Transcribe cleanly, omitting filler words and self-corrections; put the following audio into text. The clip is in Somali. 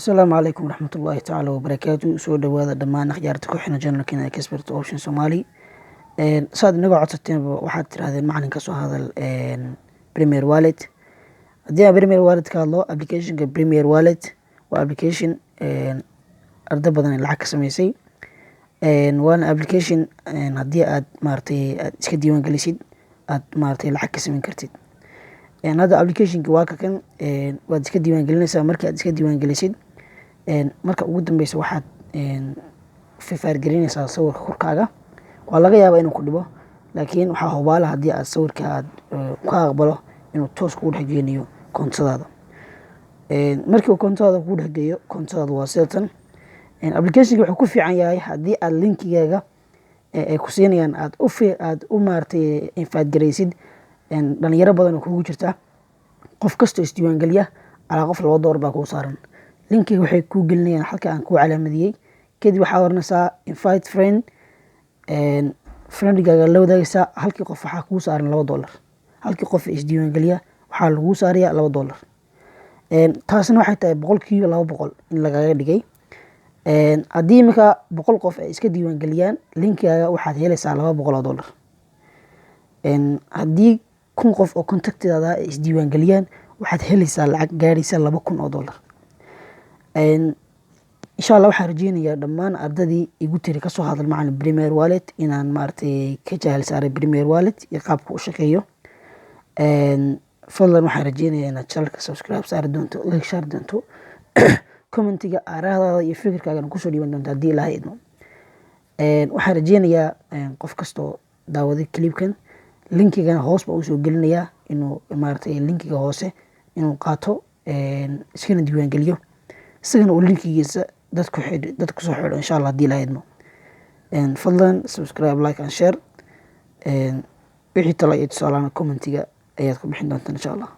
Asalaamu calaykum waraxmatullaahi tacaala wabarakaatu. Soo dhawaada dhammaan akhyaarta ku xiran channelkeena Expert Option Somali. Saad inaga codsateenba waxaad tirahdeen macalin ka soo hadal Premier Wallet. Haddii aan Premier Wallet ka hadlo, applicationka Premier Wallet waa application arda badan lacag ka samaysay. Waana application haddii aad aad iska diiwaan gelisid aad lacag ka samayn kartid. Hadda applicationka waa kan waad iska diiwaan gelinaysaa. Markii aad iska diiwaan gelisid marka ugu dambeysa waxaad fifaar gelinaysaa sawirka korkaaga. Waa laga yaabaa inuu ku dhibo, laakiin waxaa hubaala haddii aad sawirka aad ka aqbalo inuu toos kugu dhex geynayo koontadaada. Markii uu koontadaada kugu dhex geeyo, koontadaada waa sidatan. Applicationka wuxuu ku fiican yahay haddii aad linkigaaga ay ku siinayaan aad u infaad garaysid dhalinyaro badan oo kugu jirta. Qof kastoo isdiiwaan geliya alaa qof $2 baa kuu saaran. Linkiga waxay kuu gelinayaan halka aan kuu calaamadiyey. Kadib waxaa oranaysaa invite friend, friendigaaga la wadaagaysaa. Halkii qof waxaa kuu saaran $2. Halkii qof isdiiwaan geliya waxaa lagu saarayaa $2. Taasina waxay tahay 200% in lagaga dhigay. Haddii imika 100 qof ay iska diiwaan geliyaan linkigaaga waxaad helaysaa $200. Haddii 1000 qof oo contactidaada ay isdiiwaan geliyaan waxaad helaysaa lacag gaaraysa $2000. Insha Allah waxaan rajeynayaa dhammaan ardadii igu tiri ka soo hadal macalin Premier Wallet inaan ka jahal saaray Premier Wallet iyo qaabka u shaqeeyo. Fadlan waxaan rajeynayaa inaad channelka subscribe saari doonto, like share doonto, commentiga aaraahdaada iyo fikirkaagana kusoo dhiiban doonto haddii Ilaahay idmo. Waxaan rajeynayaa qof kastoo daawaday clipkan linkigana hoos baa usoo gelinayaa inuu linkiga hoose inuu qaato iskana diiwaan geliyo, isagana uu linkigiisa dadku soo xidho insha Allah haddii Ilaahay idmo. Fadlan subscribe, like and share. Wixii talo iyo tusaalaha commentiga ayaad ku bixin doontaan insha Allah.